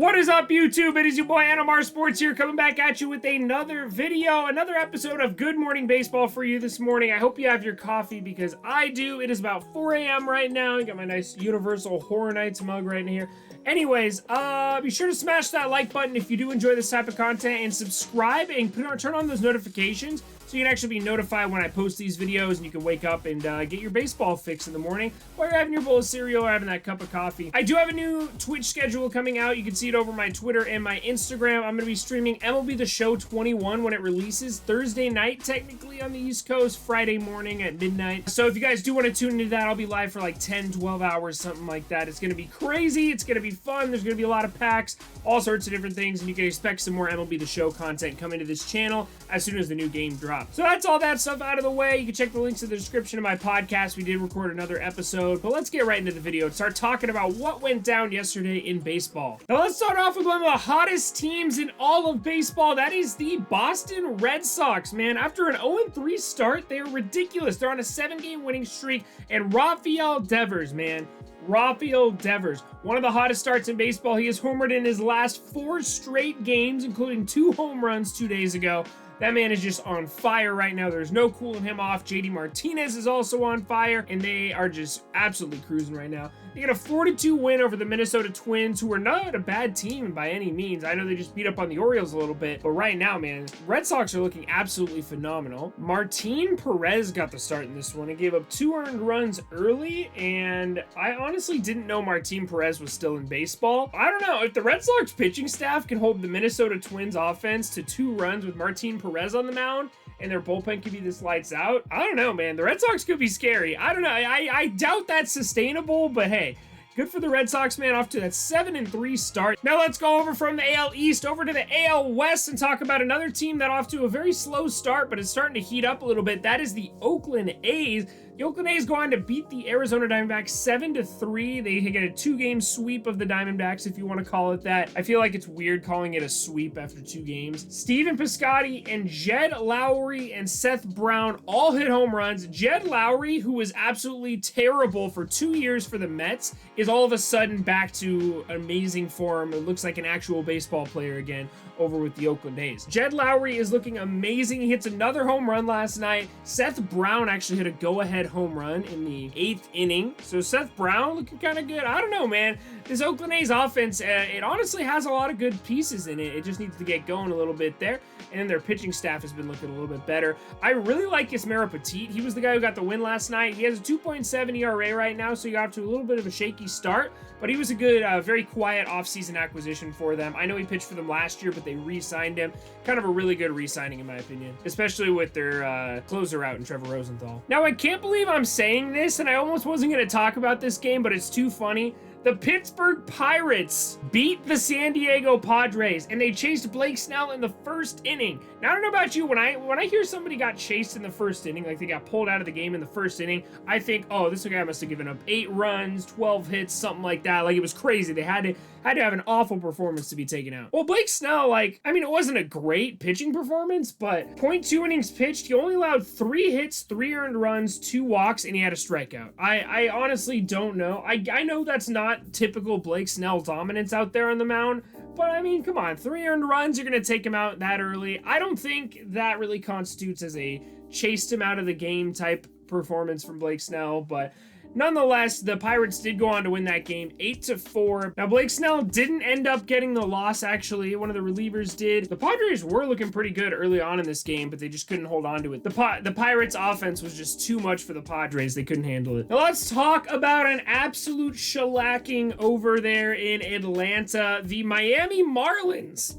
What is up, YouTube? It is your boy Animar Sports here, coming back at you with another video, another episode of Good Morning Baseball for you this morning. I hope you have your coffee because I do. It is about 4 a.m. right now. I got my nice Universal Horror Nights mug right in here. Anyways, be sure to smash that like button if you do enjoy this type of content, and subscribe and turn on those notifications so you can actually be notified when I post these videos, and you can wake up and get your baseball fix in the morning while you're having your bowl of cereal or having that cup of coffee. I do have a new Twitch schedule coming out. You can see it over my Twitter and my Instagram. I'm going to be streaming MLB The Show 21 when it releases Thursday night, technically on the East Coast, Friday morning at midnight. So if you guys do want to tune into that, I'll be live for like 10, 12 hours, something like that. It's going to be crazy. It's going to be fun. There's going to be a lot of packs, all sorts of different things, and you can expect some more MLB The Show content coming to this channel as soon as the new game drops. So that's all that stuff out of the way. You can check the links in the description of my podcast. We did record another episode, but let's get right into the video and start talking about what went down yesterday in baseball. Now let's start off with one of the hottest teams in all of baseball. That is the Boston Red Sox, man. After an 0-3 start, they are ridiculous. They're on a 7-game winning streak, and Rafael Devers, man. Rafael Devers, one of the hottest starts in baseball. He has homered in his last 4 straight games, including 2 home runs 2 days ago. That man is just on fire right now. There's no cooling him off. JD Martinez is also on fire, and they are just absolutely cruising right now. They get a 4-2 win over the Minnesota Twins, who are not a bad team by any means. I know they just beat up on the Orioles a little bit, but right now, man, Red Sox are looking absolutely phenomenal. Martin Perez got the start in this one. He gave up 2 earned runs early, and I honestly didn't know Martin Perez was still in baseball. I don't know. If the Red Sox pitching staff can hold the Minnesota Twins offense to 2 runs with Martin Perez on the mound, and their bullpen could be this lights out, I don't know, man. The Red Sox could be scary. I don't know. I doubt that's sustainable, but hey, good for the Red Sox, man, off to that 7-3 start. Now let's go over from the AL East over to the AL West and talk about another team that off to a very slow start, but is starting to heat up a little bit. That is the Oakland A's. The Oakland A's go on to beat the Arizona Diamondbacks 7-3. They get a 2-game sweep of the Diamondbacks, if you want to call it that. I feel like it's weird calling it a sweep after 2 games. Steven Piscotty and Jed Lowry and Seth Brown all hit home runs. Jed Lowry, who was absolutely terrible for 2 years for the Mets, is all of a sudden back to amazing form. It looks like an actual baseball player again over with the Oakland A's. Jed Lowry is looking amazing. He hits another home run last night. Seth Brown actually hit a go-ahead home run in the 8th inning. So Seth Brown looking kind of good. I don't know, man. This Oakland A's offense, it honestly has a lot of good pieces in it. It just needs to get going a little bit there. And then their pitching staff has been looking a little bit better. I really like Yasmani Petit. He was the guy who got the win last night. He has a 2.7 ERA right now, so he got off to a little bit of a shaky start. But he was a good, very quiet offseason acquisition for them. I know he pitched for them last year, but they re-signed him. Kind of a really good re-signing, in my opinion. Especially with their closer out in Trevor Rosenthal. Now, I can't believe I'm saying this, and I almost wasn't going to talk about this game, but it's too funny. The Pittsburgh Pirates beat the San Diego Padres, and they chased Blake Snell in the 1st inning. Now, I don't know about you, when I hear somebody got chased in the 1st inning, like they got pulled out of the game in the 1st inning, I think, oh, this guy must have given up 8 runs, 12 hits, something like that. Like, it was crazy. They had to have an awful performance to be taken out. Well, Blake Snell, like, I mean, it wasn't a great pitching performance, but 0.2 innings pitched. He only allowed 3 hits, 3 earned runs, 2 walks, and he had a strikeout. I honestly don't know. I know that's not typical Blake Snell dominance out there on the mound, but I mean, come on, 3 earned runs, you're going to take him out that early. I don't think that really constitutes as a chased him out of the game type performance from Blake Snell, but nonetheless, the Pirates did go on to win that game 8-4. Now, Blake Snell didn't end up getting the loss, actually. One of the relievers did. The Padres were looking pretty good early on in this game, but they just couldn't hold on to it. The Pirates' offense was just too much for the Padres. They couldn't handle it. Now, let's talk about an absolute shellacking over there in Atlanta. The Miami Marlins.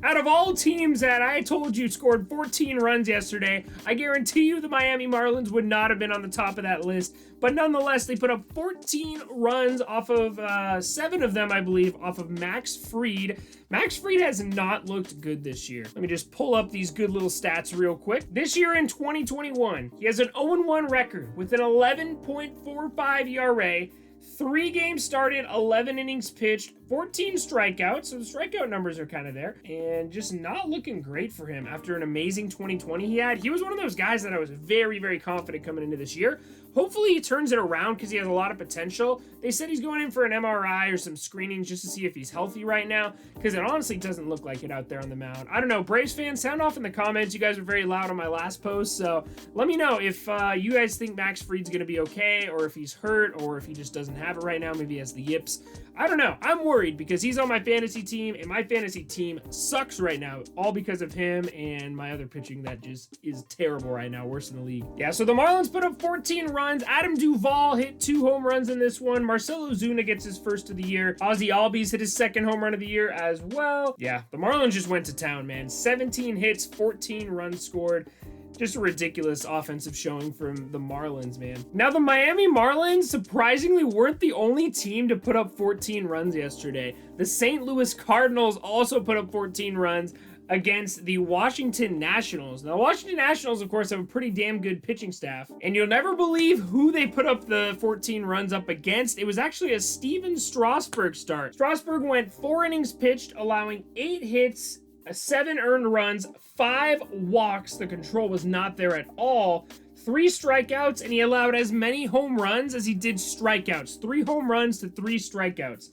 Out of all teams that I told you scored 14 runs yesterday, I guarantee you the Miami Marlins would not have been on the top of that list. But nonetheless, they put up 14 runs off of 7 of them, I believe, off of Max Fried. Max Fried has not looked good this year. Let me just pull up these good little stats real quick. This year in 2021, he has an 0-1 record with an 11.45 ERA, 3 games started, 11 innings pitched, 14 strikeouts, so the strikeout numbers are kind of there, and just not looking great for him after an amazing 2020 he had. He was one of those guys that I was very, very confident coming into this year. Hopefully he turns it around because he has a lot of potential. They said he's going in for an MRI or some screenings just to see if he's healthy right now, because it honestly doesn't look like it out there on the mound. I don't know, Braves fans, sound off in the comments. You guys were very loud on my last post, so let me know if you guys think Max Fried's going to be okay, or if he's hurt, or if he just doesn't have it right now. Maybe he has the yips. I don't know. I'm worried because he's on my fantasy team, and my fantasy team sucks right now, all because of him and my other pitching that just is terrible right now, worse in the league. Yeah, so the Marlins put up 14 runs. Adam Duvall hit 2 home runs in this one. Marcell Ozuna gets his first of the year. Ozzy Albies hit his second home run of the year as well. Yeah, the Marlins just went to town, man. 17 hits, 14 runs scored. Just a ridiculous offensive showing from the Marlins, man. Now, the Miami Marlins surprisingly weren't the only team to put up 14 runs yesterday. The St. Louis Cardinals also put up 14 runs against the Washington Nationals. Now, the Washington Nationals, of course, have a pretty damn good pitching staff, and you'll never believe who they put up the 14 runs up against. It was actually a Steven Strasburg start. Strasburg went 4 innings pitched, allowing 8 hits, 7 earned runs, 5 walks. The control was not there at all. 3 strikeouts, and he allowed as many home runs as he did strikeouts. 3 home runs to 3 strikeouts.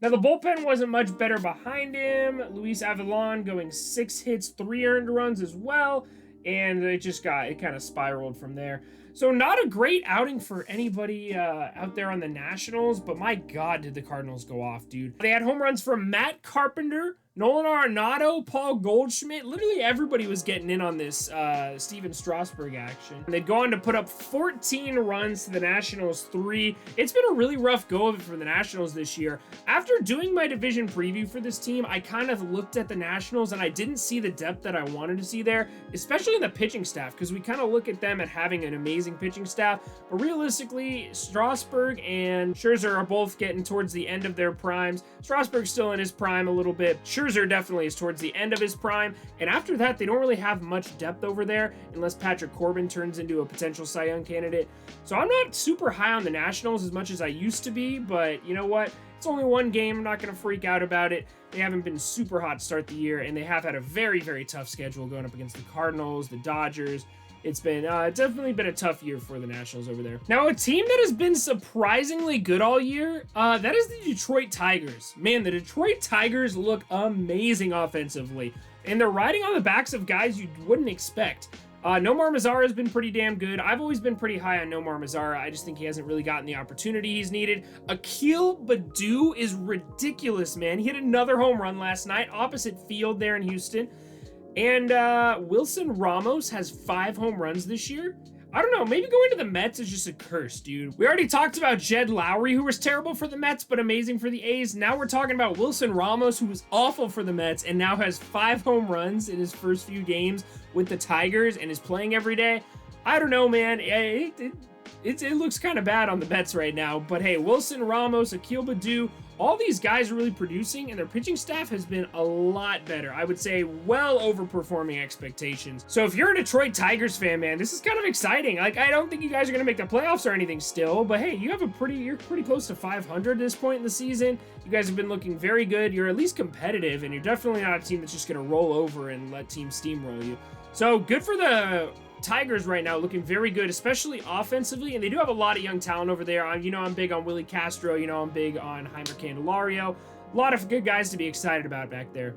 Now, the bullpen wasn't much better behind him. Luis Avilan going 6 hits, 3 earned runs as well, and it kind of spiraled from there. So not a great outing for anybody out there on the Nationals, but my God, did the Cardinals go off, dude. They had home runs from Matt Carpenter, Nolan Arenado, Paul Goldschmidt. Literally everybody was getting in on this Steven Strasburg action. And they'd go on to put up 14 runs to the Nationals 3. It's been a really rough go of it for the Nationals this year. After doing my division preview for this team, I kind of looked at the Nationals and I didn't see the depth that I wanted to see there, especially in the pitching staff, because we kind of look at them at having an amazing pitching staff. But realistically, Strasburg and Scherzer are both getting towards the end of their primes. Strasburg's still in his prime a little bit. Scherzer definitely is towards the end of his prime, and after that they don't really have much depth over there unless Patrick Corbin turns into a potential Cy Young candidate. So I'm not super high on the Nationals as much as I used to be, but you know what? It's only one game. I'm not going to freak out about it. They haven't been super hot to start the year, and they have had a very, very tough schedule going up against the Cardinals, the Dodgers. It's been definitely been a tough year for the Nationals over there. Now, a team that has been surprisingly good all year, that is the Detroit Tigers. Man, the Detroit Tigers look amazing offensively, and they're riding on the backs of guys you wouldn't expect. Nomar Mazara has been pretty damn good. I've always been pretty high on Nomar Mazara. I just think he hasn't really gotten the opportunity he's needed. Akil Baddoo is ridiculous, man. He hit another home run last night, opposite field there in Houston. And Wilson Ramos has 5 home runs this year. I don't know, maybe going to the Mets is just a curse, dude. We already talked about Jed Lowry, who was terrible for the Mets, but amazing for the A's. Now we're talking about Wilson Ramos, who was awful for the Mets, and now has 5 home runs in his first few games with the Tigers and is playing every day. I don't know, man. It looks kind of bad on the Mets right now. But hey, Wilson Ramos, Akil Baddoo, all these guys are really producing, and their pitching staff has been a lot better. I would say well overperforming expectations. So if you're a Detroit Tigers fan, man, this is kind of exciting. Like, I don't think you guys are going to make the playoffs or anything still, but hey, you're pretty close to 500 at this point in the season. You guys have been looking very good. You're at least competitive, and you're definitely not a team that's just going to roll over and let teams steamroll you. So good for the Tigers right now, looking very good, especially offensively, and they do have a lot of young talent over there. I'm big on Willie Castro, I'm big on Heimer Candelario. A lot of good guys to be excited about back there.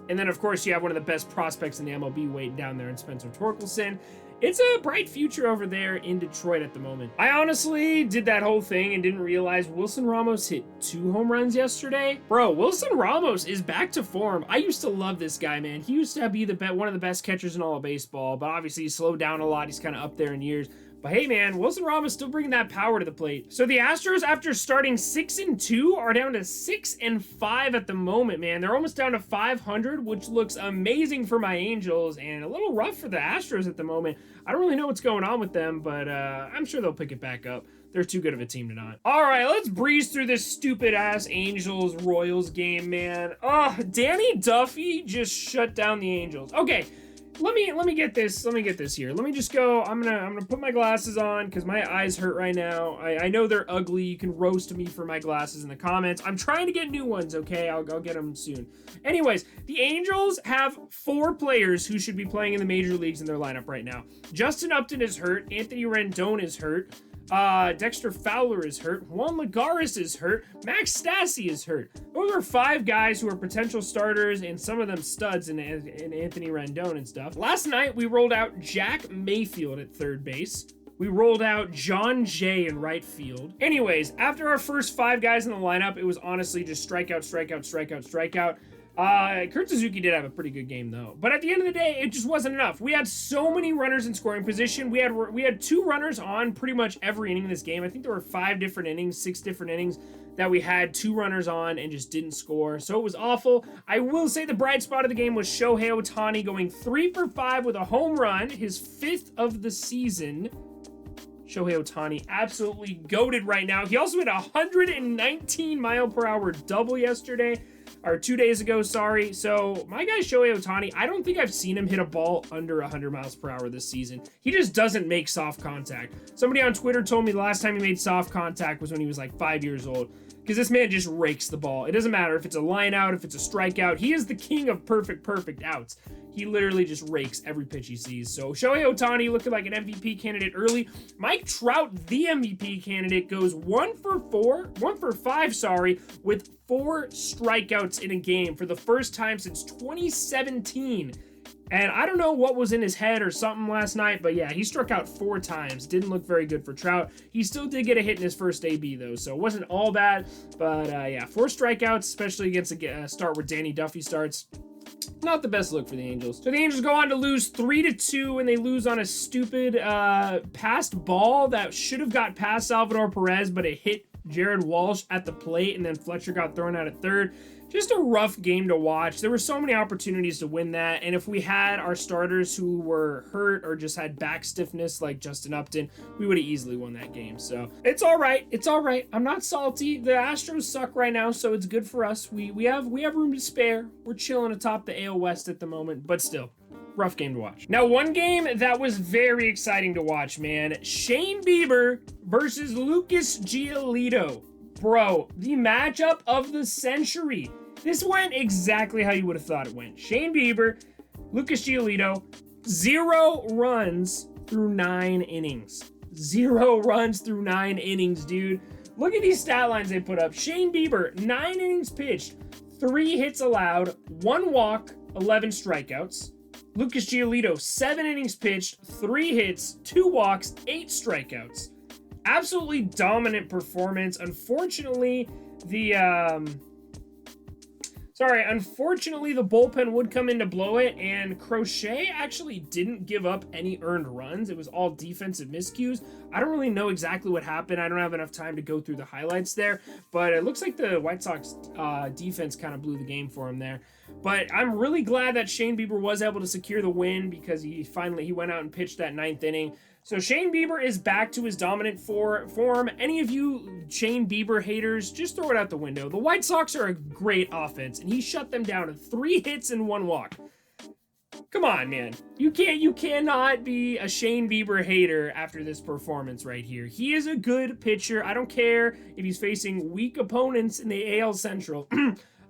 And then, of course, you have one of the best prospects in the MLB waiting down there in Spencer Torkelson. It's a bright future over there in Detroit at the moment. I honestly did that whole thing and didn't realize Wilson Ramos hit 2 home runs yesterday. Bro, Wilson Ramos is back to form. I used to love this guy, man. He used to be one of the best catchers in all of baseball, but obviously he's slowed down a lot. He's kind of up there in years. But hey, man, Wilson Ramos still bringing that power to the plate. So the Astros, after starting 6-2, are down to 6-5 at the moment, man. They're almost down to 500, which looks amazing for my Angels and a little rough for the Astros at the moment. I don't really know what's going on with them, but I'm sure they'll pick it back up. They're too good of a team to not. All right, let's breeze through this stupid-ass Angels-Royals game, man. Oh, Danny Duffy just shut down the Angels. Okay. let me get this. Let me get this here. Let me just go. I'm gonna put my glasses on because my eyes hurt right now. I know they're ugly. You can roast me for my glasses in the comments. I'm trying to get new ones. Okay, I'll get them soon. Anyways, the Angels have 4 players who should be playing in the major leagues in their lineup right now. Justin Upton is hurt. Anthony Rendon is hurt. Dexter Fowler is hurt. Juan Lagares is hurt. Max Stassi is hurt. Those are 5 guys who are potential starters, and some of them studs in Anthony Rendon and stuff. Last night, we rolled out Jack Mayfield at third base. We rolled out John Jay in right field. Anyways, after our first 5 guys in the lineup, it was honestly just strikeout, strikeout, strikeout, strikeout. Kurt Suzuki did have a pretty good game though, but at the end of the day, it just wasn't enough. We had so many runners in scoring position. We had 2 runners on pretty much every inning in this game. I think there were 5 different innings, 6 different innings that we had 2 runners on and just didn't score. So it was awful. I will say the bright spot of the game was Shohei Ohtani going 3 for 5 with a home run, his 5th of the season. Shohei Ohtani absolutely goated right now. He also hit a 119-mile-per-hour double yesterday. Or 2 days ago, sorry. So my guy Shohei Ohtani, I don't think I've seen him hit a ball under 100 miles per hour this season. He just doesn't make soft contact. Somebody on Twitter told me the last time he made soft contact was when he was like 5 years old. Because this man just rakes the ball. It doesn't matter if it's a line out, if it's a strikeout. He is the king of perfect outs. He literally just rakes every pitch he sees. So Shohei Ohtani looking like an MVP candidate early. Mike Trout, the MVP candidate, goes 1 for 5, with 4 strikeouts in a game for the first time since 2017. And I don't know what was in his head or something last night, but yeah, he struck out 4 times. Didn't look very good for Trout. He still did get a hit in his first AB, though, so it wasn't all bad. But yeah, 4 strikeouts, especially against a start where Danny Duffy starts. Not the best look for the Angels. So the Angels go on to lose 3-2, and they lose on a stupid passed ball that should have got past Salvador Perez, but it hit Jared Walsh at the plate, and then Fletcher got thrown out at third. Just a rough game to watch. There were so many opportunities to win that, and if we had our starters who were hurt or just had back stiffness like Justin Upton, we would have easily won that game. So it's all right. It's all right. I'm not salty. The Astros suck right now, so it's good for us. We have room to spare. We're chilling atop the AL West at the moment, but still. Rough game to watch. Now, one game that was very exciting to watch, man. Shane Bieber versus Lucas Giolito. Bro, the matchup of the century. This went exactly how you would have thought it went. Shane Bieber, Lucas Giolito, 0 runs through 9 innings. 0 runs through 9 innings, dude. Look at these stat lines they put up. Shane Bieber, 9 innings pitched, 3 hits allowed, 1 walk, 11 strikeouts. Lucas Giolito, 7 innings pitched, 3 hits, 2 walks, 8 strikeouts. Absolutely dominant performance. Unfortunately, the bullpen would come in to blow it, and Crochet actually didn't give up any earned runs. It was all defensive miscues. I don't really know exactly what happened. I don't have enough time to go through the highlights there, but it looks like the White Sox defense kind of blew the game for him there. But I'm really glad that Shane Bieber was able to secure the win because he went out and pitched that 9th inning. So Shane Bieber is back to his dominant form. Any of you Shane Bieber haters, just throw it out the window. The White Sox are a great offense, and he shut them down to 3 hits and 1 walk. Come on, man. You cannot be a Shane Bieber hater after this performance right here. He is a good pitcher. I don't care if he's facing weak opponents in the AL Central.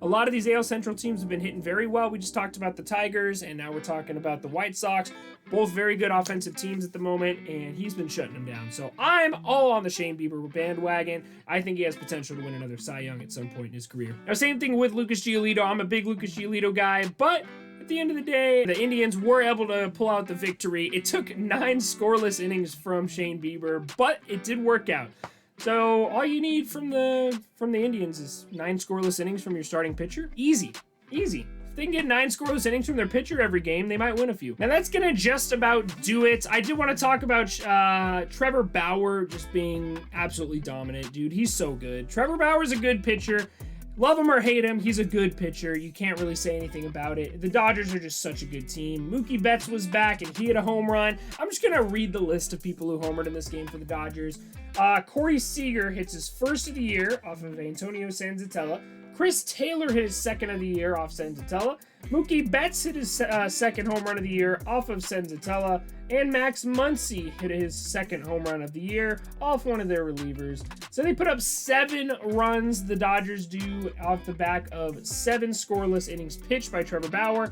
A lot of these AL Central teams have been hitting very well. We just talked about the Tigers, and now we're talking about the White Sox. Both very good offensive teams at the moment, and he's been shutting them down. So I'm all on the Shane Bieber bandwagon. I think he has potential to win another Cy Young at some point in his career. Now, same thing with Lucas Giolito. I'm a big Lucas Giolito guy, but at the end of the day, the Indians were able to pull out the victory. It took 9 scoreless innings from Shane Bieber, but it did work out. So all you need from the Indians is 9 scoreless innings from your starting pitcher. Easy. If they can get 9 scoreless innings from their pitcher every game, they might win a few. Now that's gonna just about do it. I did want to talk about Trevor Bauer just being absolutely dominant, dude. He's so good. Trevor Bauer's a good pitcher. Love him or hate him, he's a good pitcher. You can't really say anything about it. The Dodgers are just such a good team. Mookie Betts was back and he hit a home run. I'm just gonna read the list of people who homered in this game for the Dodgers. Corey Seager hits his first of the year off of Antonio Sanzatella. Chris Taylor hit his second of the year off Senzatella. Mookie Betts hit his second home run of the year off of Senzatella. And Max Muncy hit his second home run of the year off one of their relievers. So they put up 7 runs, the Dodgers do, off the back of 7 scoreless innings pitched by Trevor Bauer.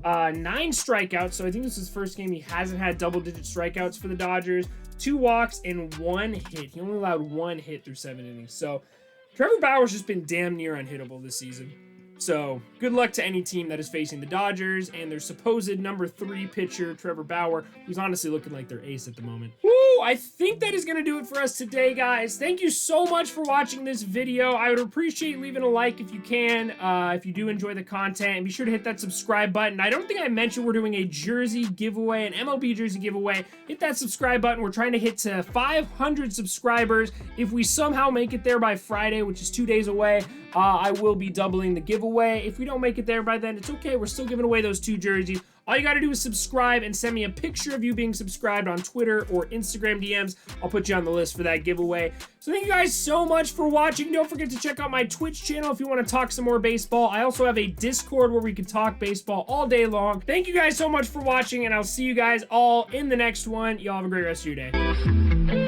9 strikeouts, so I think this is his first game he hasn't had double-digit strikeouts for the Dodgers. 2 walks and 1 hit. He only allowed 1 hit through 7 innings. So Trevor Bauer's just been damn near unhittable this season. So good luck to any team that is facing the Dodgers and their supposed number 3 pitcher, Trevor Bauer, who's honestly looking like their ace at the moment. Woo! I think that is going to do it for us today, guys. Thank you so much for watching this video. I would appreciate leaving a like if you can, if you do enjoy the content, and be sure to hit that subscribe button. I don't think I mentioned we're doing a jersey giveaway, an MLB jersey giveaway. Hit that subscribe button. We're trying to hit to 500 subscribers. If we somehow make it there by Friday, which is 2 days away, I will be doubling the giveaway. If we don't make it there by then, it's okay. We're still giving away those 2 jerseys. All you got to do is subscribe and send me a picture of you being subscribed on Twitter or Instagram DMs. I'll put you on the list for that giveaway. So thank you guys so much for watching. Don't forget to check out my Twitch channel if you want to talk some more baseball. I also have a Discord where we can talk baseball all day long. Thank you guys so much for watching, and I'll see you guys all in the next one. Y'all have a great rest of your day.